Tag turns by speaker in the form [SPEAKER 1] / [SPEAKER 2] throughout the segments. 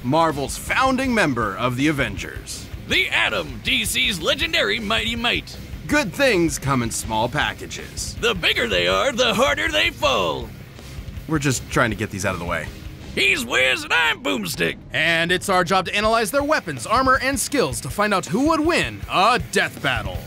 [SPEAKER 1] Marvel's founding member of the Avengers.
[SPEAKER 2] The Atom, DC's legendary Mighty Might.
[SPEAKER 1] Good things come in small packages.
[SPEAKER 2] The bigger they are, the harder they fall.
[SPEAKER 1] We're just trying to get these out of the way.
[SPEAKER 2] He's Wiz and I'm Boomstick.
[SPEAKER 3] And it's our job to analyze their weapons, armor, and skills to find out who would win a death battle.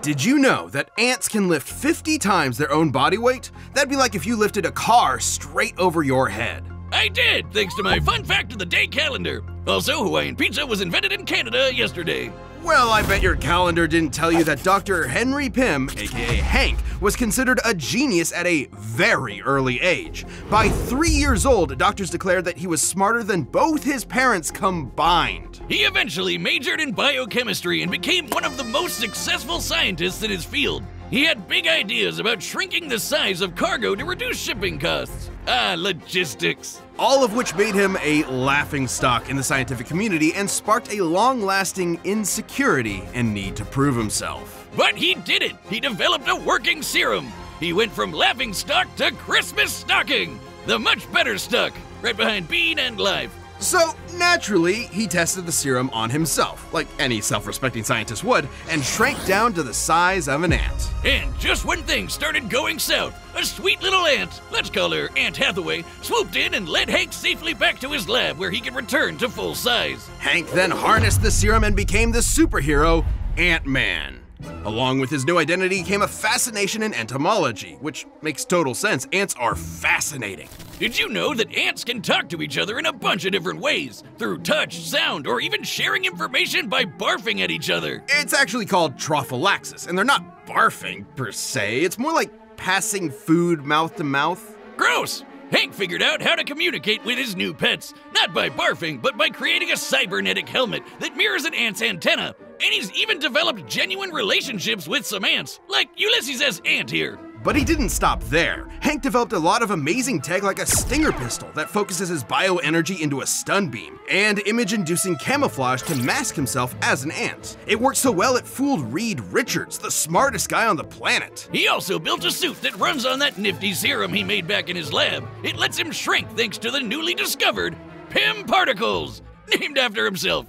[SPEAKER 1] Did you know that ants can lift 50 times their own body weight? That'd be like if you lifted a car straight over your head.
[SPEAKER 2] I did, thanks to my Fun Fact of the Day calendar. Also, Hawaiian pizza was invented in Canada yesterday.
[SPEAKER 1] Well, I bet your calendar didn't tell you that Dr. Henry Pym, aka Hank, was considered a genius at a very early age. By 3 years old, doctors declared that he was smarter than both his parents combined.
[SPEAKER 2] He eventually majored in biochemistry and became one of the most successful scientists in his field. He had big ideas about shrinking the size of cargo to reduce shipping costs. Logistics.
[SPEAKER 1] All of which made him a laughingstock in the scientific community and sparked a long-lasting insecurity and need to prove himself.
[SPEAKER 2] But he did it! He developed a working serum! He went from laughingstock to Christmas stocking! The much better stuck, right behind Bean and Life.
[SPEAKER 1] So, naturally, he tested the serum on himself, like any self-respecting scientist would, and shrank down to the size of an ant.
[SPEAKER 2] And just when things started going south, a sweet little ant, let's call her Aunt Hathaway, swooped in and led Hank safely back to his lab where he could return to full size.
[SPEAKER 1] Hank then harnessed the serum and became the superhero, Ant-Man. Along with his new identity came a fascination in entomology, which makes total sense. Ants are fascinating.
[SPEAKER 2] Did you know that ants can talk to each other in a bunch of different ways? Through touch, sound, or even sharing information by barfing at each other.
[SPEAKER 1] It's actually called trophallaxis, and they're not barfing per se. It's more like passing food mouth to mouth.
[SPEAKER 2] Gross! Hank figured out how to communicate with his new pets, not by barfing, but by creating a cybernetic helmet that mirrors an ant's antenna. And he's even developed genuine relationships with some ants, like Ulysses S. Ant here.
[SPEAKER 1] But he didn't stop there. Hank developed a lot of amazing tech like a stinger pistol that focuses his bioenergy into a stun beam, and image-inducing camouflage to mask himself as an ant. It worked so well it fooled Reed Richards, the smartest guy on the planet.
[SPEAKER 2] He also built a suit that runs on that nifty serum he made back in his lab. It lets him shrink thanks to the newly discovered Pym particles, named after himself.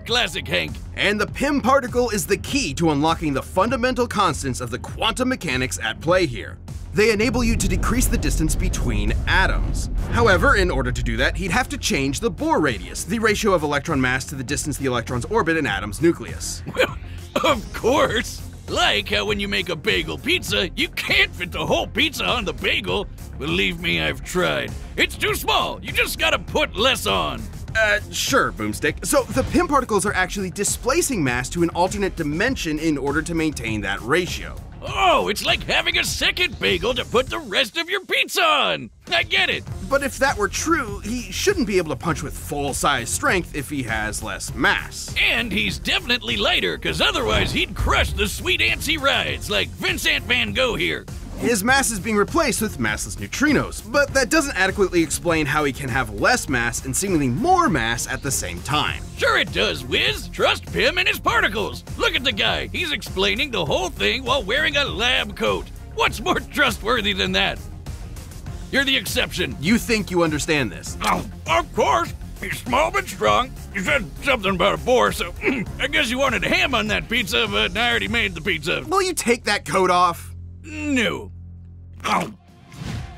[SPEAKER 2] Classic Hank.
[SPEAKER 1] And the Pym particle is the key to unlocking the fundamental constants of the quantum mechanics at play here. They enable you to decrease the distance between atoms. However, in order to do that, he'd have to change the Bohr radius, the ratio of electron mass to the distance the electrons orbit an atom's nucleus.
[SPEAKER 2] Well, of course. Like how when you make a bagel pizza, you can't fit the whole pizza on the bagel. Believe me, I've tried. It's too small. You just gotta put less on.
[SPEAKER 1] Sure, Boomstick. So the Pym particles are actually displacing mass to an alternate dimension in order to maintain that ratio.
[SPEAKER 2] Oh, it's like having a second bagel to put the rest of your pizza on. I get it.
[SPEAKER 1] But if that were true, he shouldn't be able to punch with full-size strength if he has less mass.
[SPEAKER 2] And he's definitely lighter, because otherwise he'd crush the sweet ants he rides, like Vincent Van Gogh here.
[SPEAKER 1] His mass is being replaced with massless neutrinos, but that doesn't adequately explain how he can have less mass and seemingly more mass at the same time.
[SPEAKER 2] Sure it does, Wiz. Trust Pym and his particles. Look at the guy. He's explaining the whole thing while wearing a lab coat. What's more trustworthy than that? You're the exception.
[SPEAKER 1] You think you understand this?
[SPEAKER 2] Oh, of course. He's small but strong. You said something about a boar, so I guess you wanted ham on that pizza, but I already made the pizza.
[SPEAKER 1] Will you take that coat off?
[SPEAKER 2] No. Oh.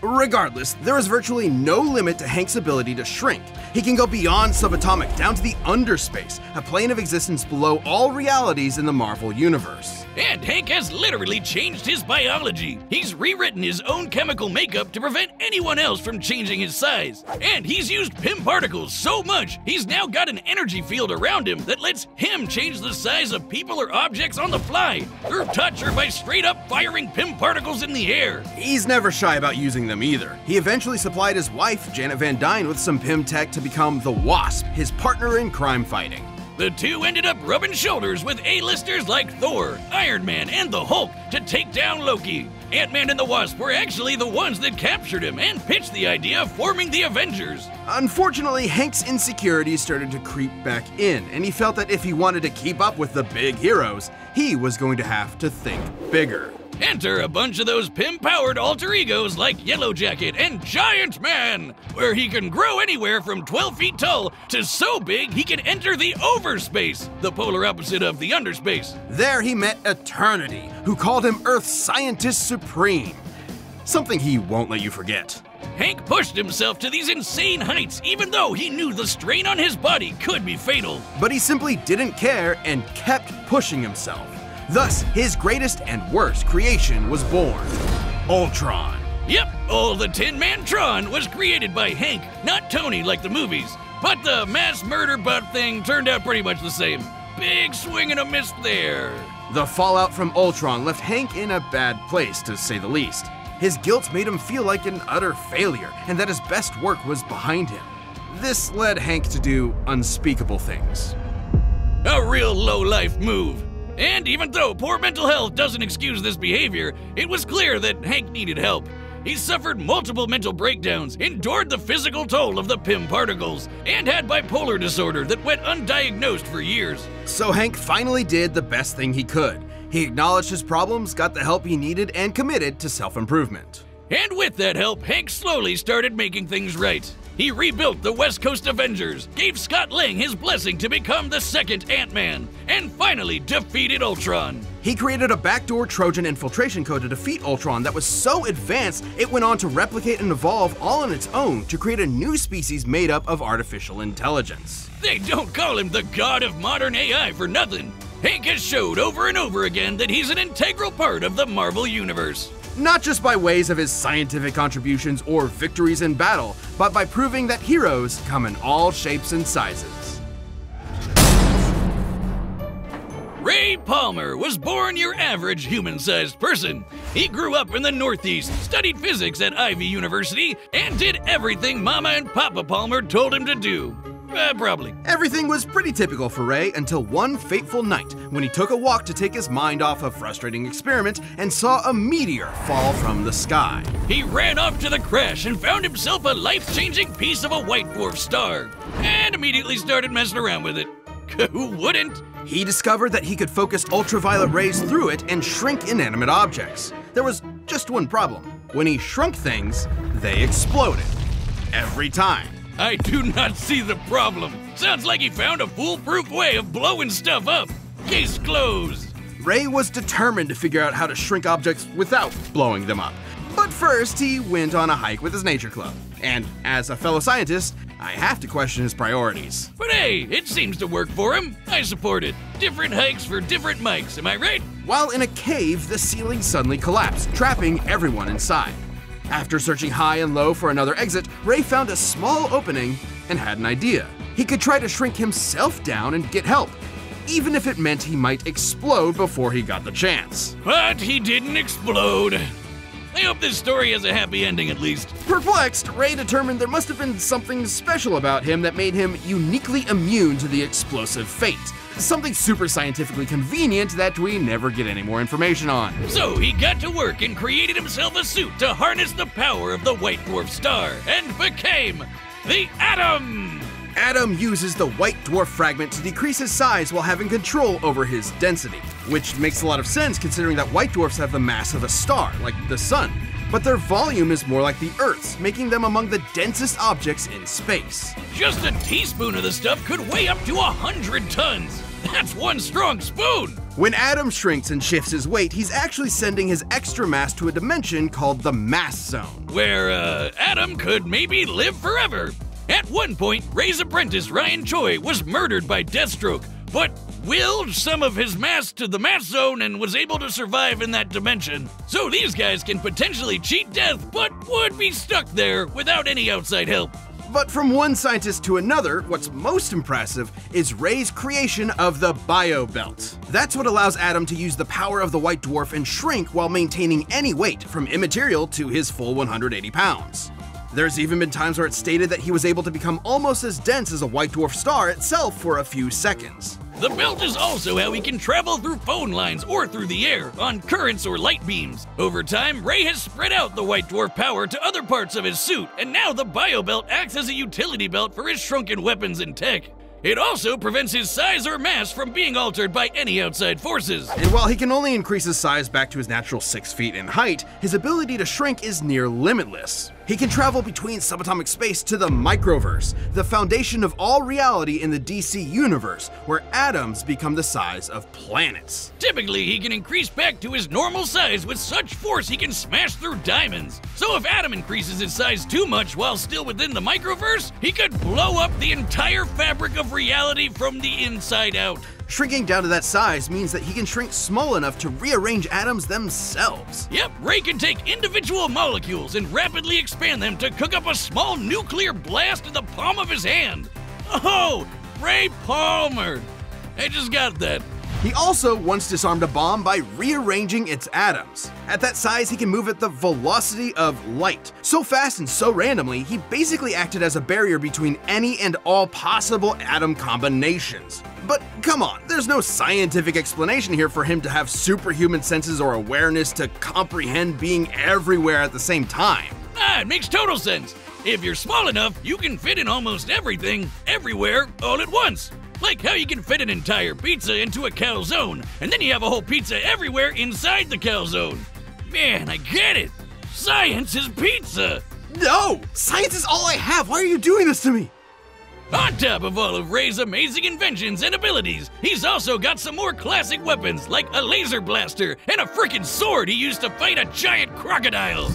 [SPEAKER 1] Regardless, there is virtually no limit to Hank's ability to shrink. He can go beyond subatomic down to the underspace, a plane of existence below all realities in the Marvel Universe.
[SPEAKER 2] And Hank has literally changed his biology. He's rewritten his own chemical makeup to prevent anyone else from changing his size. And he's used Pym particles so much, he's now got an energy field around him that lets him change the size of people or objects on the fly, through touch or by straight up firing Pym particles in the air.
[SPEAKER 1] He's never shy about using them either. He eventually supplied his wife, Janet Van Dyne, with some Pym tech to become the Wasp, his partner in crime fighting.
[SPEAKER 2] The two ended up rubbing shoulders with A-listers like Thor, Iron Man, and the Hulk to take down Loki. Ant-Man and the Wasp were actually the ones that captured him and pitched the idea of forming the Avengers.
[SPEAKER 1] Unfortunately, Hank's insecurities started to creep back in, and he felt that if he wanted to keep up with the big heroes, he was going to have to think bigger.
[SPEAKER 2] Enter a bunch of those Pym-powered alter egos like Yellow Jacket and Giant Man, where he can grow anywhere from 12 feet tall to so big he can enter the overspace, the polar opposite of the underspace.
[SPEAKER 1] There he met Eternity, who called him Earth's Scientist Supreme. Something he won't let you forget.
[SPEAKER 2] Hank pushed himself to these insane heights even though he knew the strain on his body could be fatal.
[SPEAKER 1] But he simply didn't care and kept pushing himself. Thus, his greatest and worst creation was born, Ultron.
[SPEAKER 2] Yep, all the Tin Man Tron was created by Hank, not Tony like the movies. But the mass murder butt thing turned out pretty much the same. Big swing and a miss there.
[SPEAKER 1] The fallout from Ultron left Hank in a bad place, to say the least. His guilt made him feel like an utter failure, and that his best work was behind him. This led Hank to do unspeakable things.
[SPEAKER 2] A real low-life move. And even though poor mental health doesn't excuse this behavior, it was clear that Hank needed help. He suffered multiple mental breakdowns, endured the physical toll of the Pym particles, and had bipolar disorder that went undiagnosed for years.
[SPEAKER 1] So Hank finally did the best thing he could. He acknowledged his problems, got the help he needed, and committed to self-improvement.
[SPEAKER 2] And with that help, Hank slowly started making things right. He rebuilt the West Coast Avengers, gave Scott Lang his blessing to become the second Ant-Man, and finally defeated Ultron.
[SPEAKER 1] He created a backdoor Trojan infiltration code to defeat Ultron that was so advanced it went on to replicate and evolve all on its own to create a new species made up of artificial intelligence.
[SPEAKER 2] They don't call him the god of modern AI for nothing. Hank has showed over and over again that he's an integral part of the Marvel Universe.
[SPEAKER 1] Not just by ways of his scientific contributions or victories in battle, but by proving that heroes come in all shapes and sizes.
[SPEAKER 2] Ray Palmer was born your average human-sized person. He grew up in the Northeast, studied physics at Ivy University, and did everything Mama and Papa Palmer told him to do. Probably.
[SPEAKER 1] Everything was pretty typical for Ray until one fateful night when he took a walk to take his mind off a frustrating experiment and saw a meteor fall from the sky.
[SPEAKER 2] He ran off to the crash and found himself a life-changing piece of a white dwarf star, and immediately started messing around with it. Who wouldn't?
[SPEAKER 1] He discovered that he could focus ultraviolet rays through it and shrink inanimate objects. There was just one problem. When he shrunk things, they exploded. Every time.
[SPEAKER 2] I do not see the problem. Sounds like he found a foolproof way of blowing stuff up. Case closed.
[SPEAKER 1] Ray was determined to figure out how to shrink objects without blowing them up. But first, he went on a hike with his nature club. And as a fellow scientist, I have to question his priorities.
[SPEAKER 2] But hey, it seems to work for him. I support it. Different hikes for different mics, am I right?
[SPEAKER 1] While in a cave, the ceiling suddenly collapsed, trapping everyone inside. After searching high and low for another exit, Ray found a small opening and had an idea. He could try to shrink himself down and get help, even if it meant he might explode before he got the chance.
[SPEAKER 2] But he didn't explode. I hope this story has a happy ending at least.
[SPEAKER 1] Perplexed, Ray determined there must have been something special about him that made him uniquely immune to the explosive fate. Something super scientifically convenient that we never get any more information on.
[SPEAKER 2] So he got to work and created himself a suit to harness the power of the white dwarf star and became the Atom!
[SPEAKER 1] Atom uses the white dwarf fragment to decrease his size while having control over his density, which makes a lot of sense considering that white dwarfs have the mass of a star, like the sun, but their volume is more like the Earth's, making them among the densest objects in space.
[SPEAKER 2] Just a teaspoon of the stuff could weigh up to 100 tons. That's one strong spoon!
[SPEAKER 1] When Atom shrinks and shifts his weight, he's actually sending his extra mass to a dimension called the mass zone,
[SPEAKER 2] where Atom could maybe live forever. At one point, Ray's apprentice Ryan Choi was murdered by Deathstroke, but willed some of his mass to the mass zone and was able to survive in that dimension. So these guys can potentially cheat death, but would be stuck there without any outside help.
[SPEAKER 1] But from one scientist to another, what's most impressive is Ray's creation of the Bio Belt. That's what allows Atom to use the power of the white dwarf and shrink while maintaining any weight, from immaterial to his full 180 pounds. There's even been times where it's stated that he was able to become almost as dense as a white dwarf star itself for a few seconds.
[SPEAKER 2] The belt is also how he can travel through phone lines or through the air, on currents or light beams. Over time, Ray has spread out the white dwarf power to other parts of his suit, and now the bio belt acts as a utility belt for his shrunken weapons and tech. It also prevents his size or mass from being altered by any outside forces.
[SPEAKER 1] And while he can only increase his size back to his natural 6 feet in height, his ability to shrink is near limitless. He can travel between subatomic space to the microverse, the foundation of all reality in the DC universe, where atoms become the size of planets.
[SPEAKER 2] Typically, he can increase back to his normal size with such force he can smash through diamonds. So if Atom increases his size too much while still within the microverse, he could blow up the entire fabric of reality from the inside out.
[SPEAKER 1] Shrinking down to that size means that he can shrink small enough to rearrange atoms themselves.
[SPEAKER 2] Yep, Ray can take individual molecules and rapidly expand them to cook up a small nuclear blast in the palm of his hand. Oh, Ray Palmer. I just got that.
[SPEAKER 1] He also once disarmed a bomb by rearranging its atoms. At that size, he can move at the velocity of light. So fast and so randomly, he basically acted as a barrier between any and all possible atom combinations. But come on, there's no scientific explanation here for him to have superhuman senses or awareness to comprehend being everywhere at the same time.
[SPEAKER 2] It makes total sense. If you're small enough, you can fit in almost everything, everywhere, all at once. Like how you can fit an entire pizza into a calzone, and then you have a whole pizza everywhere inside the calzone. Man, I get it. Science is pizza.
[SPEAKER 1] No! Science is all I have! Why are you doing this to me?
[SPEAKER 2] On top of all of Ray's amazing inventions and abilities, he's also got some more classic weapons like a laser blaster and a frickin' sword he used to fight a giant crocodile.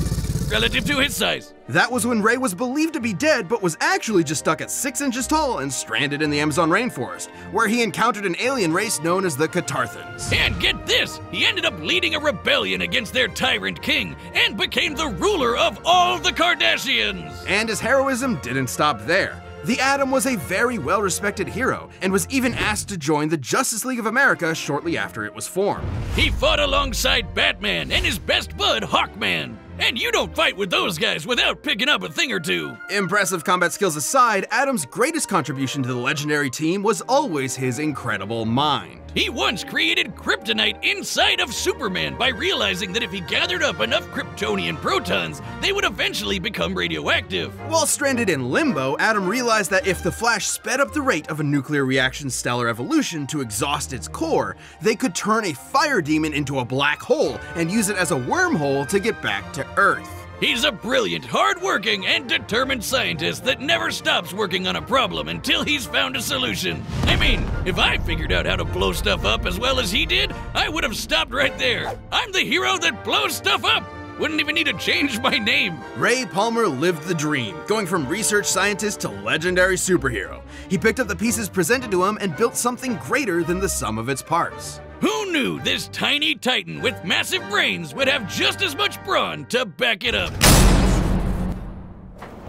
[SPEAKER 2] Relative to his size.
[SPEAKER 1] That was when Ray was believed to be dead, but was actually just stuck at 6 inches tall and stranded in the Amazon rainforest, where he encountered an alien race known as the Catarthans.
[SPEAKER 2] And get this, he ended up leading a rebellion against their tyrant king and became the ruler of all the Kardashians.
[SPEAKER 1] And his heroism didn't stop there. The Atom was a very well-respected hero, and was even asked to join the Justice League of America shortly after it was formed.
[SPEAKER 2] He fought alongside Batman and his best bud, Hawkman. And you don't fight with those guys without picking up a thing or two.
[SPEAKER 1] Impressive combat skills aside, Atom's greatest contribution to the legendary team was always his incredible mind.
[SPEAKER 2] He once created kryptonite inside of Superman by realizing that if he gathered up enough Kryptonian protons, they would eventually become radioactive.
[SPEAKER 1] While stranded in limbo, Atom realized that if the Flash sped up the rate of a nuclear reaction's stellar evolution to exhaust its core, they could turn a fire demon into a black hole and use it as a wormhole to get back to Earth.
[SPEAKER 2] He's a brilliant, hard-working, and determined scientist that never stops working on a problem until he's found a solution. I mean, if I figured out how to blow stuff up as well as he did, I would have stopped right there. I'm the hero that blows stuff up. Wouldn't even need to change my name.
[SPEAKER 1] Ray Palmer lived the dream, going from research scientist to legendary superhero. He picked up the pieces presented to him and built something greater than the sum of its parts.
[SPEAKER 2] Who knew this tiny titan with massive brains would have just as much brawn to back it up?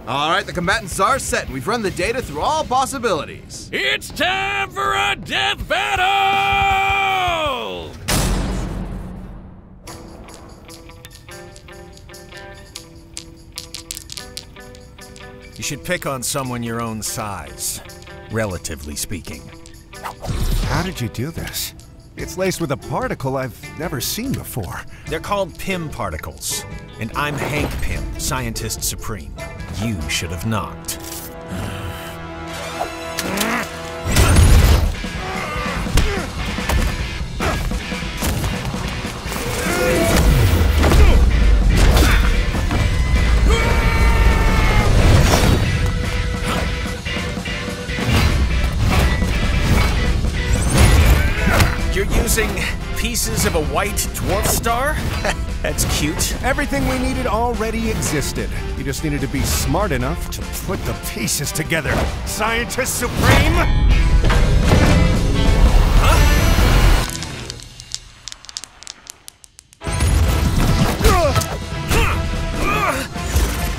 [SPEAKER 1] Alright, the combatants are set, and we've run the data through all possibilities.
[SPEAKER 2] It's time for a death battle!
[SPEAKER 4] You should pick on someone your own size, relatively speaking.
[SPEAKER 5] How did you do this? It's laced with a particle I've never seen before.
[SPEAKER 4] They're called Pym particles, and I'm Hank Pym, Scientist Supreme. You should have knocked. You're using pieces of a white dwarf star? That's cute.
[SPEAKER 5] Everything we needed already existed. You just needed to be smart enough to put the pieces together. Scientist Supreme!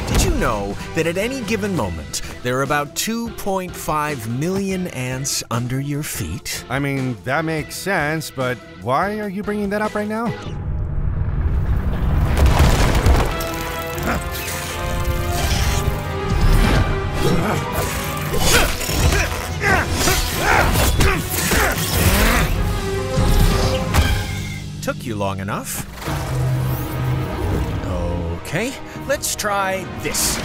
[SPEAKER 4] Did you know that at any given moment, there are about 2.5 million ants under your feet?
[SPEAKER 5] I mean, that makes sense, but why are you bringing that up right now?
[SPEAKER 4] Took you long enough. Okay, let's try this.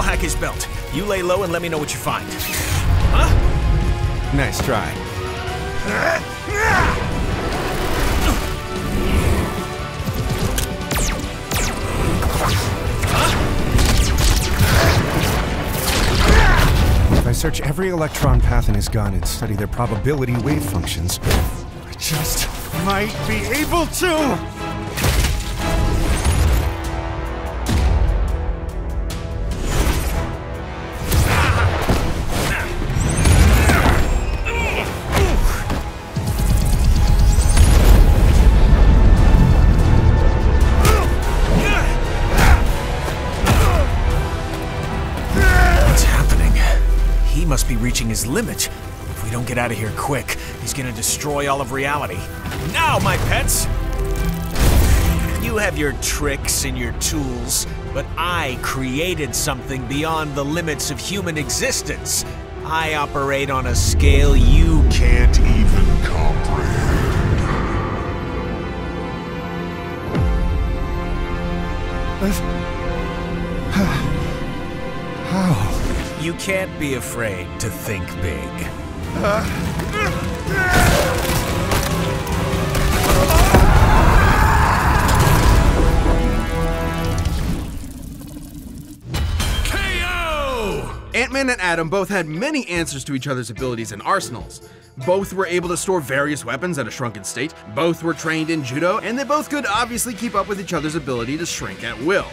[SPEAKER 4] hack his belt. You lay low and let me know what you find. Huh?
[SPEAKER 5] Nice try. If I search every electron path in his gun and study their probability wave functions, I just might be able to!
[SPEAKER 4] Must be reaching his limit. If we don't get out of here quick, he's gonna destroy all of reality. Now, my pets! You have your tricks and your tools, but I created something beyond the limits of human existence. I operate on a scale you can't even comprehend.
[SPEAKER 5] How?
[SPEAKER 4] You can't be afraid to think big.
[SPEAKER 2] KO!
[SPEAKER 1] Ant-Man and Atom both had many answers to each other's abilities and arsenals. Both were able to store various weapons at a shrunken state, both were trained in judo, and they both could obviously keep up with each other's ability to shrink at will.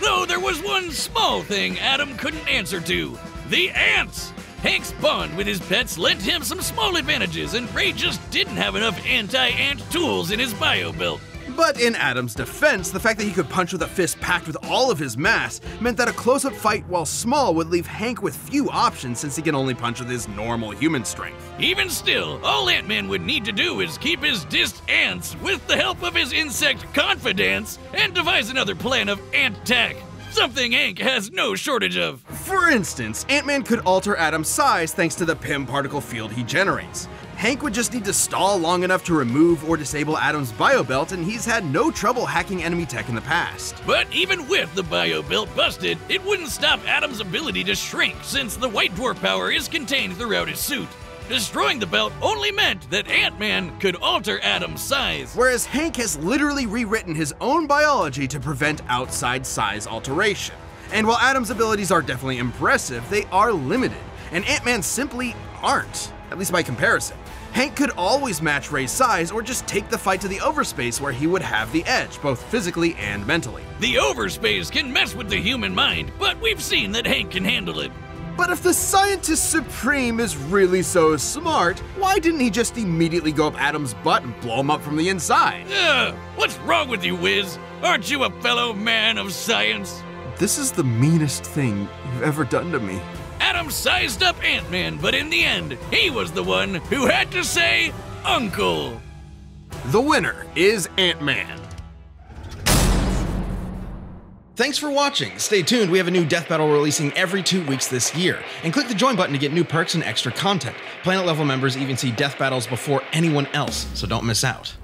[SPEAKER 2] Though there was one small thing Atom couldn't answer to. The ants! Hank's bond with his pets lent him some small advantages, and Ray just didn't have enough anti-ant tools in his bio belt.
[SPEAKER 1] But in Atom's defense, the fact that he could punch with a fist packed with all of his mass meant that a close-up fight, while small, would leave Hank with few options since he can only punch with his normal human strength.
[SPEAKER 2] Even still, all Ant-Man would need to do is keep his dissed ants with the help of his insect confidants and devise another plan of ant-tack. Something Hank has no shortage of.
[SPEAKER 1] For instance, Ant-Man could alter Atom's size thanks to the Pym particle field he generates. Hank would just need to stall long enough to remove or disable Atom's biobelt, and he's had no trouble hacking enemy tech in the past.
[SPEAKER 2] But even with the biobelt busted, it wouldn't stop Atom's ability to shrink, since the white dwarf power is contained throughout his suit. Destroying the belt only meant that Ant-Man could alter Atom's size.
[SPEAKER 1] Whereas Hank has literally rewritten his own biology to prevent outside size alteration. And while Atom's abilities are definitely impressive, they are limited, and Ant-Man simply aren't, at least by comparison. Hank could always match Ray's size or just take the fight to the overspace where he would have the edge, both physically and mentally.
[SPEAKER 2] The overspace can mess with the human mind, but we've seen that Hank can handle it.
[SPEAKER 1] But if the Scientist Supreme is really so smart, why didn't he just immediately go up Atom's butt and blow him up from the inside?
[SPEAKER 2] What's wrong with you, Wiz? Aren't you a fellow man of science?
[SPEAKER 1] This is the meanest thing you've ever done to me.
[SPEAKER 2] Atom sized up Ant-Man, but in the end, he was the one who had to say, Uncle.
[SPEAKER 1] The winner is Ant-Man. Thanks for watching. Stay tuned, we have a new Death Battle releasing every 2 weeks this year. And click the join button to get new perks and extra content. Planet level members even see Death Battles before anyone else, so don't miss out.